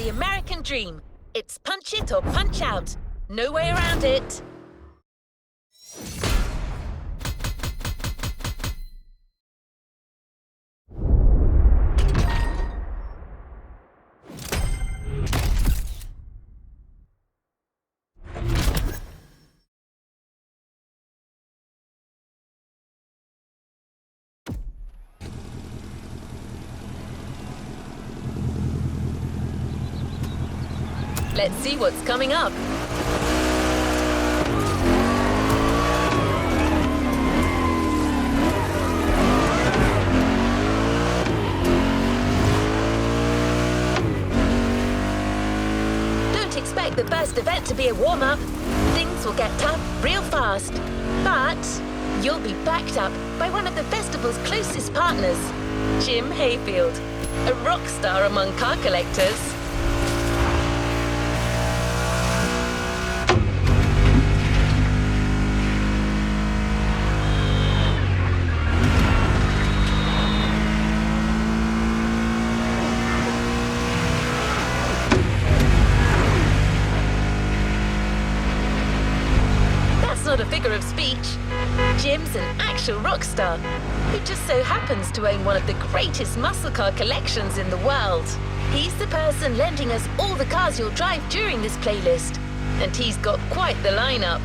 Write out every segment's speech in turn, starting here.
the American dream. It's punch it or punch out. No way around it. Let's see what's coming up. Don't expect the first event to be a warm-up. Things will get tough real fast. But you'll be backed up by one of the festival's closest partners, Jim Hayfield, a rock star among car collectors. Not a figure of speech. Jim's an actual rock star who just so happens to own one of the greatest muscle car collections in the world. He's the person lending us all the cars you'll drive during this playlist, and he's got quite the lineup.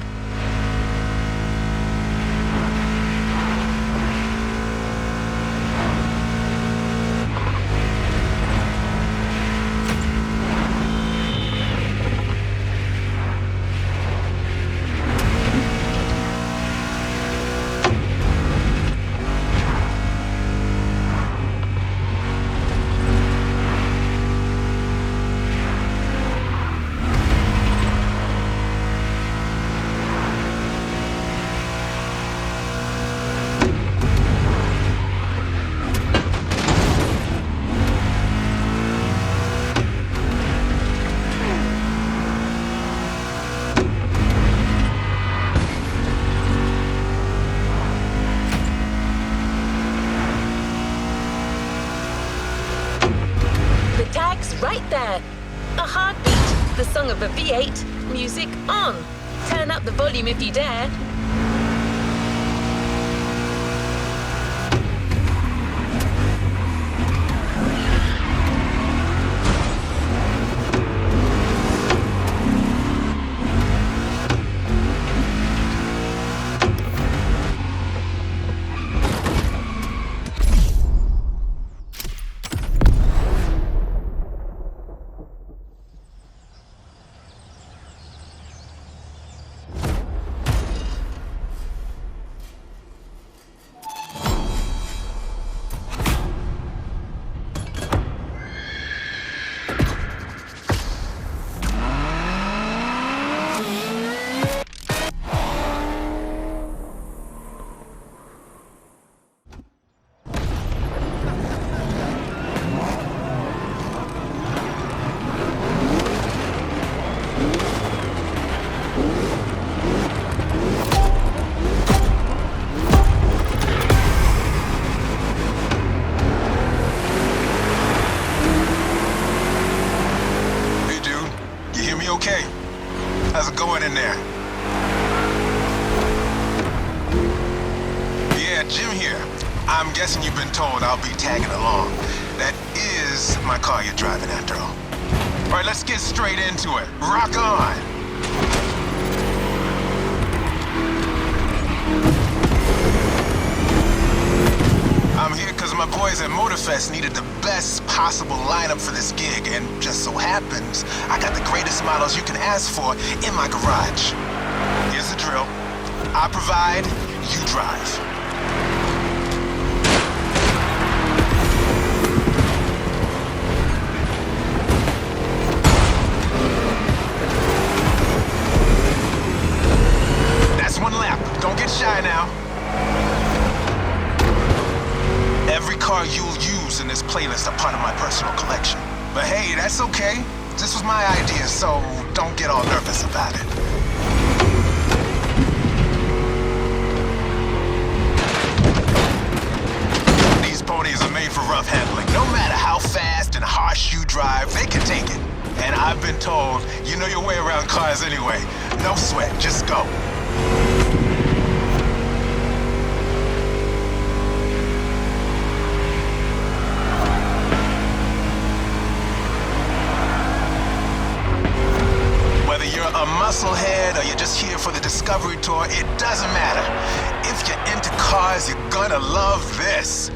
Right there. A heartbeat, the song of a V8, music on. Turn up the volume if you dare. Okay. How's it going in there? Yeah, Jim here. I'm guessing you've been told I'll be tagging along. That is my car you're driving after all. All right, let's get straight into it. Rock on! I'm here because my boys at Motorfest needed the best possible lineup for this gig, and just so happens, I got the greatest models you can ask for in my garage. Here's the drill. I provide, you drive. That's one lap. Don't get shy now. Every car you'll use in this playlist are part of my personal collection. But hey, that's okay. This was my idea, so don't get all nervous about it. These ponies are made for rough handling. No matter how fast and harsh you drive, they can take it. I've been told you know your way around cars anyway. No sweat, just go. Whether you're a musclehead or you're just here for the Discovery Tour, it doesn't matter. If you're into cars, you're gonna love this.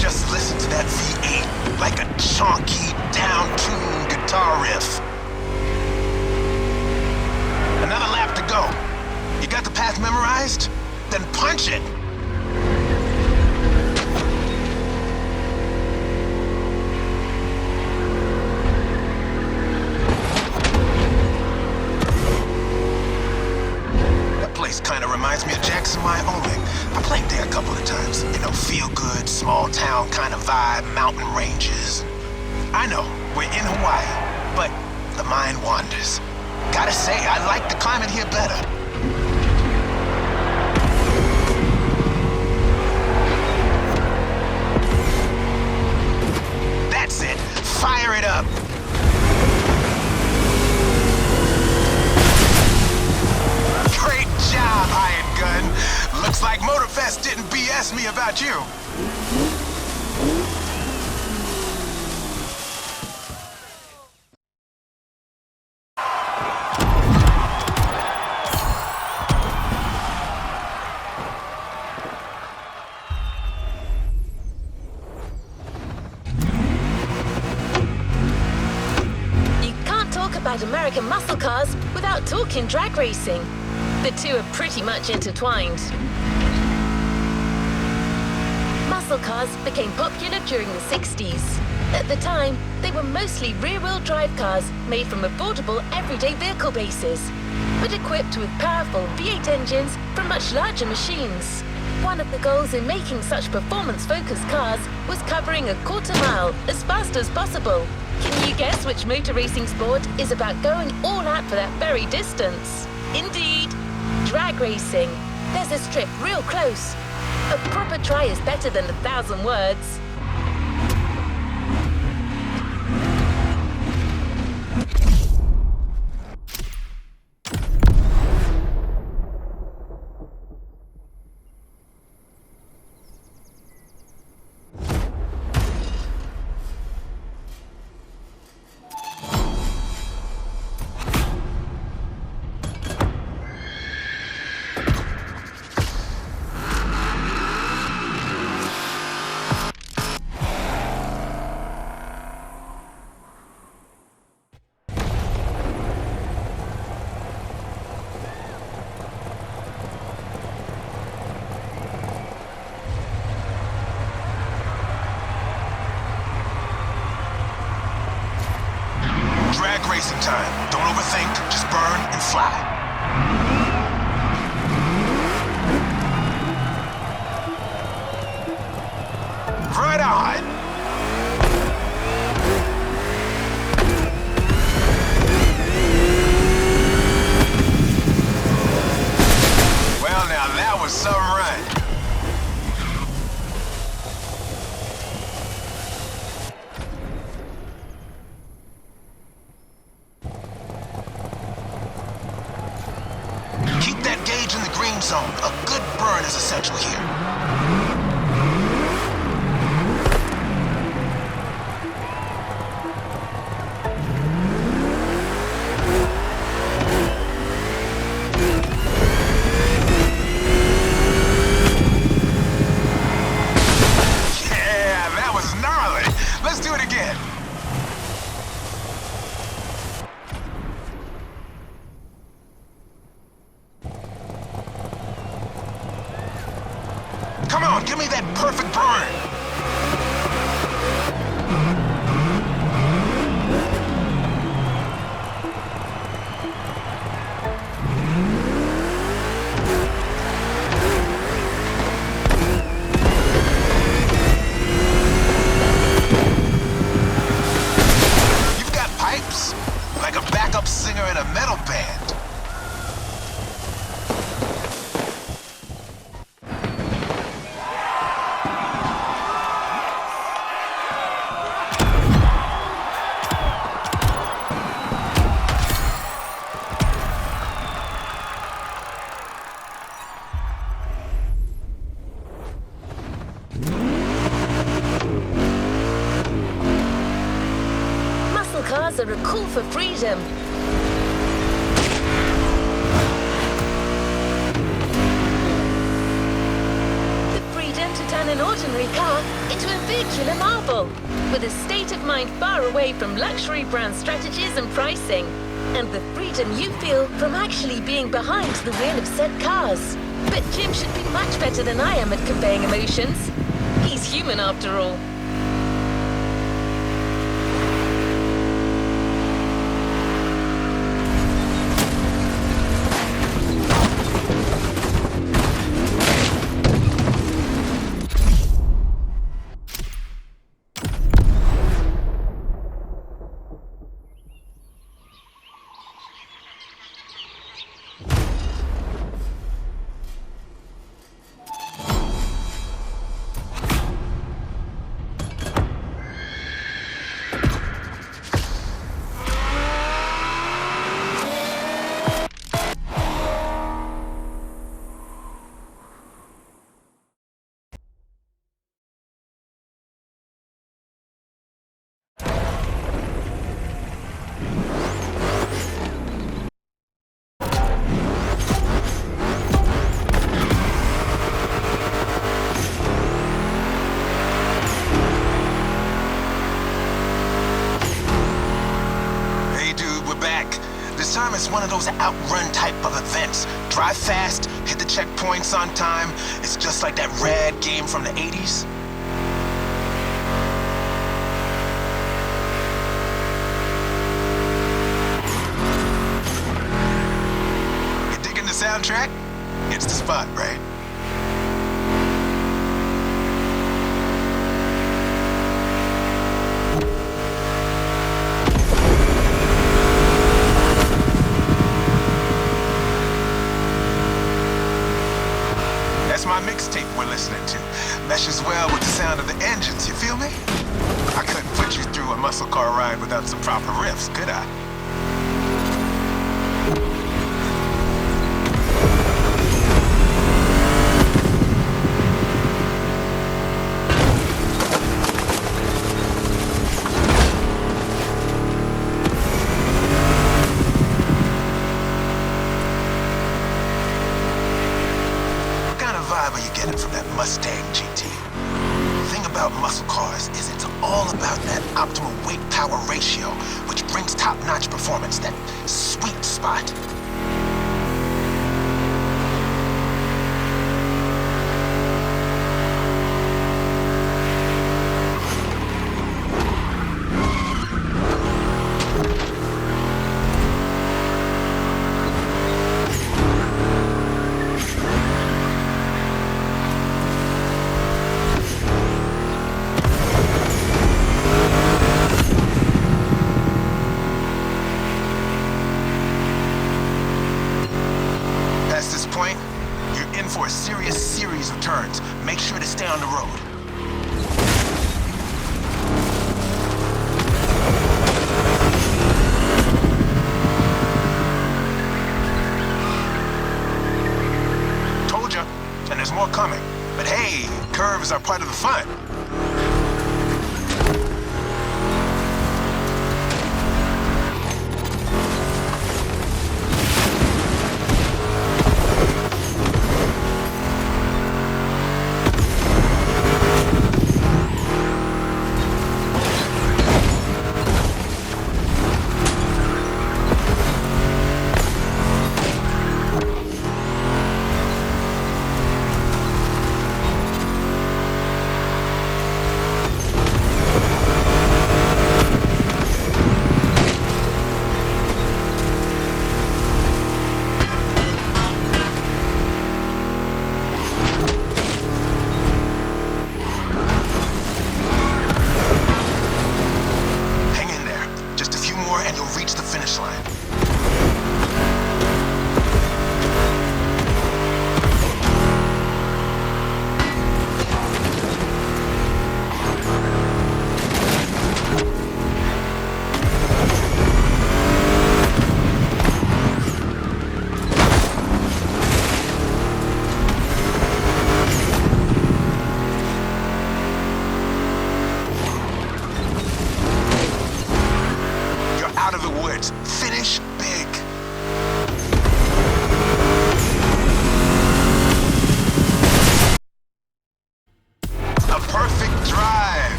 Just listen to that V8 like a chunky, down-tuned guitar riff. Another lap to go. You got the path memorized? Then punch it. Kinda reminds me of Jackson, Wyoming. I played there a couple of times. You know, feel good, small town kind of vibe, mountain ranges. I know, we're in Hawaii, but the mind wanders. Gotta say, I like the climate here better. That's it. Fire it up. Great job, hired gun. Looks like Motorfest didn't BS me about you. You can't talk about American muscle cars without talking drag racing. The two are pretty much intertwined. Muscle cars became popular during the 60s. At the time, they were mostly rear-wheel drive cars made from affordable everyday vehicle bases, but equipped with powerful V8 engines from much larger machines. One of the goals in making such performance-focused cars was covering a quarter mile as fast as possible. Can you guess which motor racing sport is about going all out for that very distance? Indeed. Drag racing. There's a strip real close. A proper try is better than 1,000 words. Drag racing time. Don't overthink, just burn and fly. Right on! Well now, that was some run. Keep that gauge in the green zone. A good burn is essential here. Yeah, that was gnarly. Let's do it again. Come on, give me that perfect burn. You've got pipes, like a backup singer in a metal band. cars are a call for freedom. The freedom to turn an ordinary car into a vehicular marvel, with a state of mind far away from luxury brand strategies and pricing, and the freedom you feel from actually being behind the wheel of said cars. But Jim should be much better than I am at conveying emotions. He's human after all. This time it's one of those outrun type of events. Drive fast, hit the checkpoints on time. It's just like that rad game from the 80s. You digging the soundtrack? It's the spot, right? That's my mixtape we're listening to. Meshes well with the sound of the engines, you feel me? I couldn't put you through a muscle car ride without some proper riffs, could I? Vibe are you getting from that Mustang GT? The thing about muscle cars is it's all about that optimal weight-power ratio, which brings top-notch performance, that sweet spot. Point, you're in for a serious series of turns. Make sure to stay on the road. Told ya, and there's more coming. But hey, curves are part of the fun.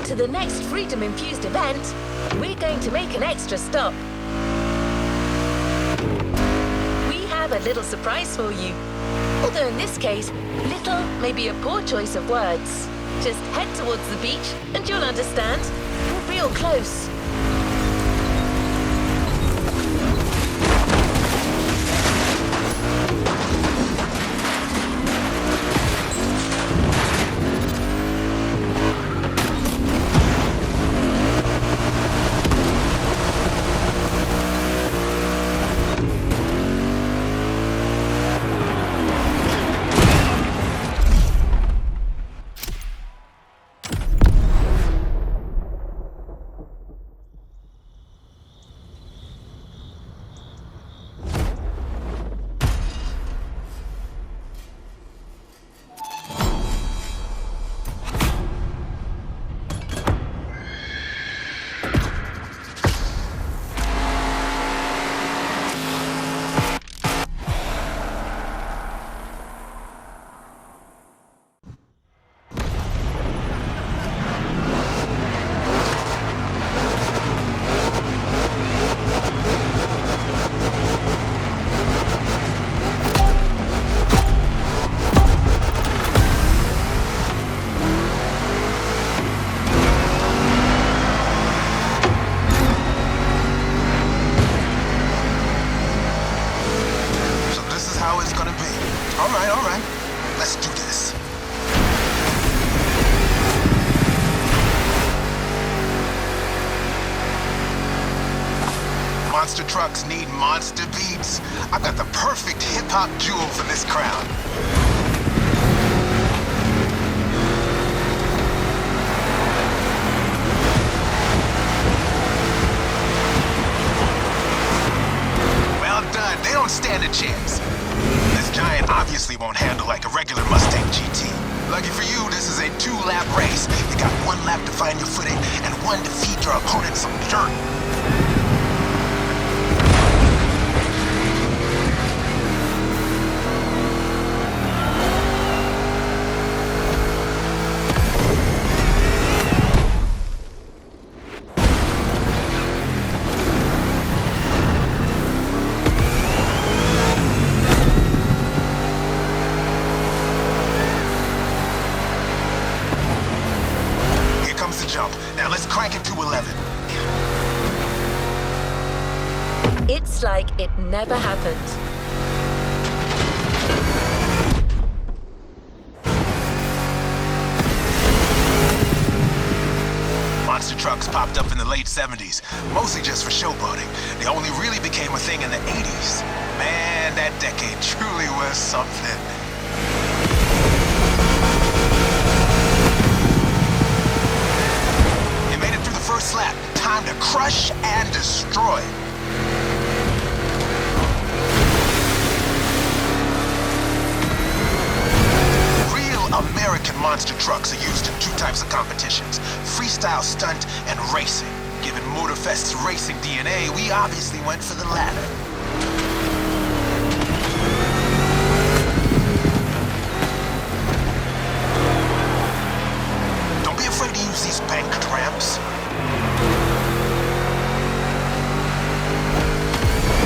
to the next freedom-infused event, we're going to make an extra stop. We have a little surprise for you. Although in this case, little may be a poor choice of words. Just head towards the beach and you'll understand. We're real close. Monster trucks need monster beats. I've got the perfect hip-hop jewel for this crowd. Well done. They don't stand a chance. This giant obviously won't handle like a regular Mustang GT. Lucky for you, this is a 2-lap race. You got 1 lap to find your footing and 1 to feed your opponent some dirt. Now let's crank it to 11. It's like it never happened. Monster trucks popped up in the late 70s, mostly just for showboating. They only really became a thing in the 80s. Man, that decade truly was something. First lap, time to crush and destroy. Real American monster trucks are used in 2 types of competitions: freestyle stunt and racing. Given Motorfest's racing DNA, we obviously went for the latter. Don't be afraid to use these banked ramps.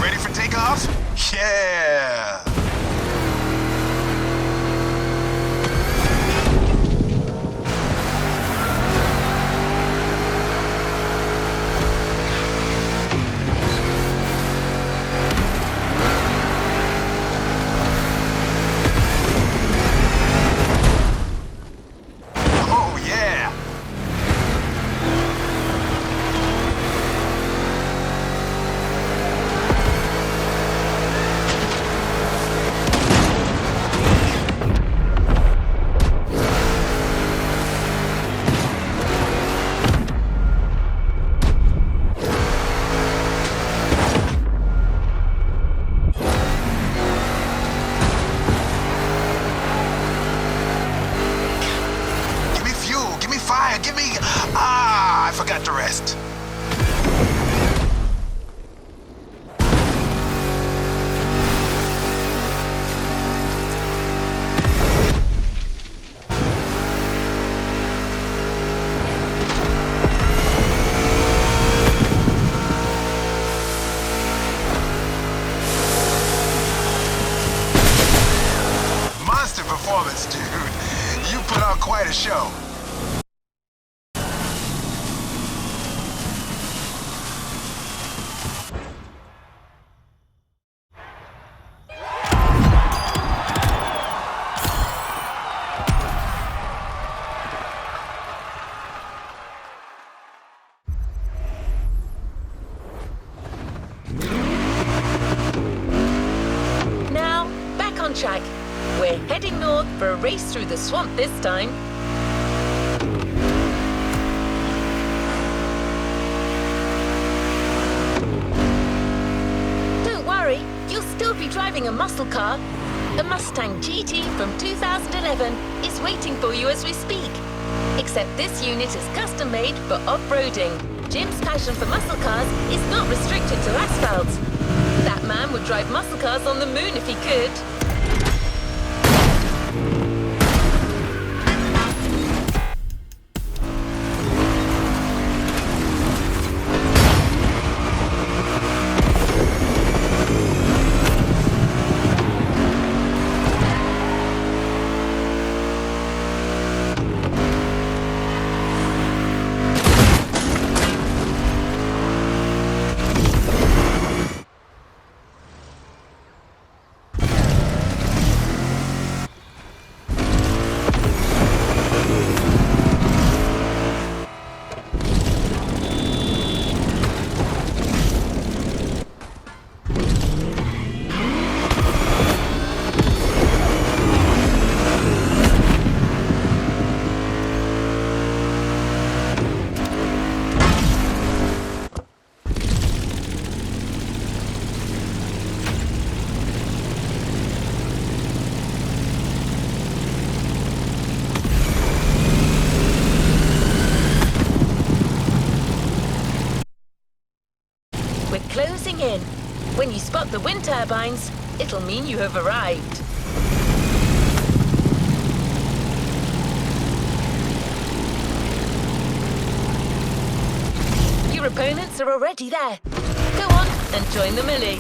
Ready for takeoff? Yeah! I forgot to rest. race through the swamp this time. Don't worry, you'll still be driving a muscle car. A Mustang GT from 2011 is waiting for you as we speak. Except this unit is custom made for off-roading. Jim's passion for muscle cars is not restricted to asphalt. That man would drive muscle cars on the moon if he could. Closing in. When you spot the wind turbines, it'll mean you have arrived. Your opponents are already there. Go on and join the melee.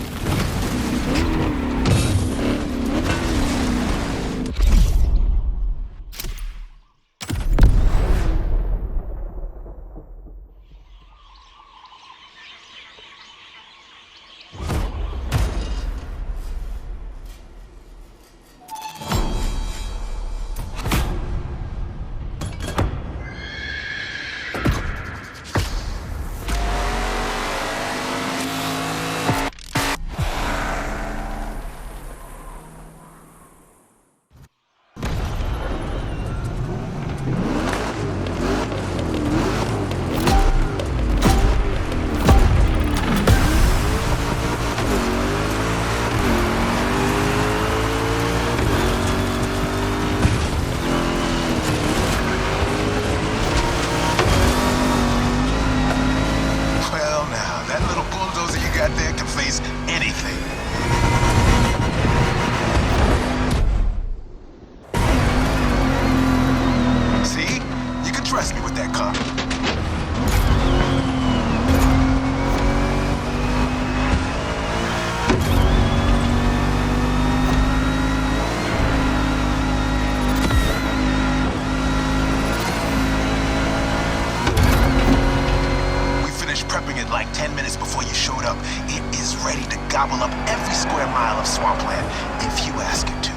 like 10 minutes before you showed up. It is ready to gobble up every square mile of swampland if you ask it to.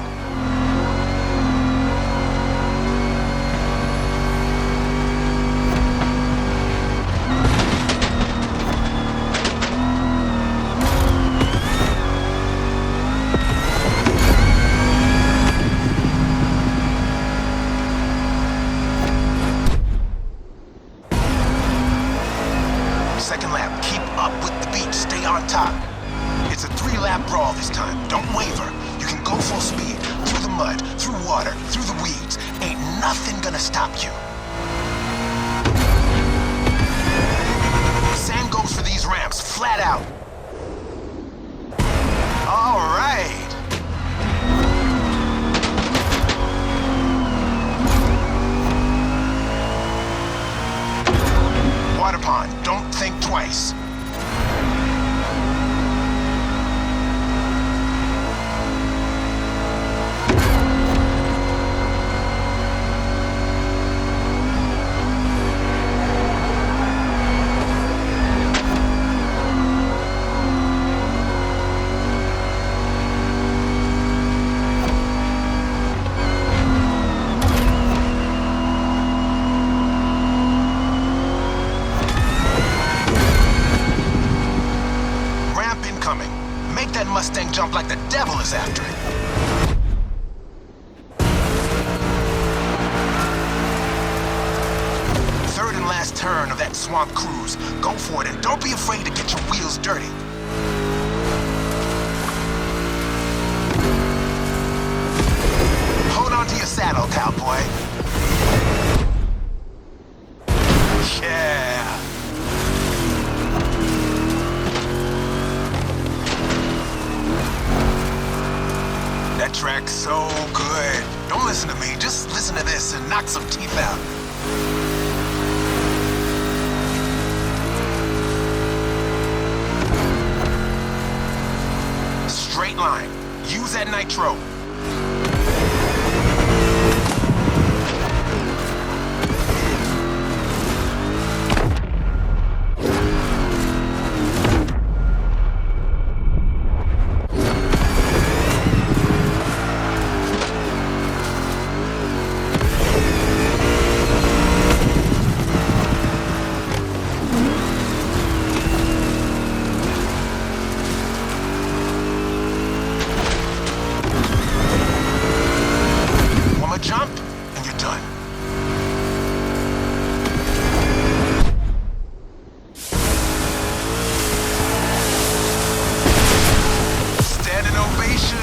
Second lap, keep up with the beat, stay on top. It's a 3-lap brawl this time, don't waver. You can go full speed, through the mud, through water, through the weeds. Ain't nothing gonna stop you. Same goes for these ramps, flat out. All right. Water pond, don't think twice. Make that Mustang jump like the devil is after it. last turn of that swamp cruise. Go for it and don't be afraid to get your wheels dirty. Hold on to your saddle, cowboy. Yeah. That track's so good. Don't listen to me, just listen to this and knock some teeth out. Straight line. Use that nitro. Jump, and you're done. Standing ovation.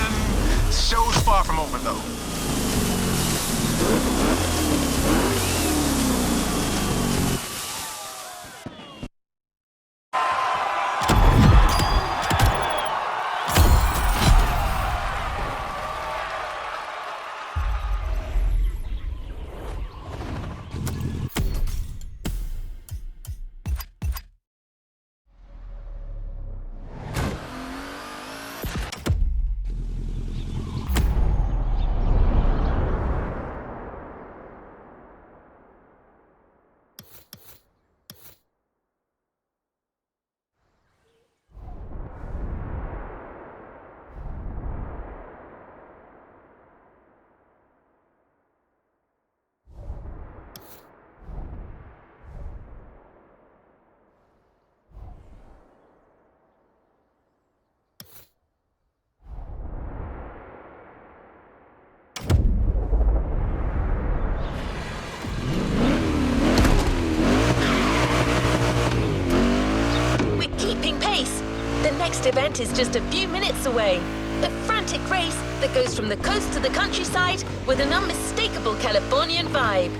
Show's far from over, though. The next event is just a few minutes away. A frantic race that goes from the coast to the countryside with an unmistakable Californian vibe.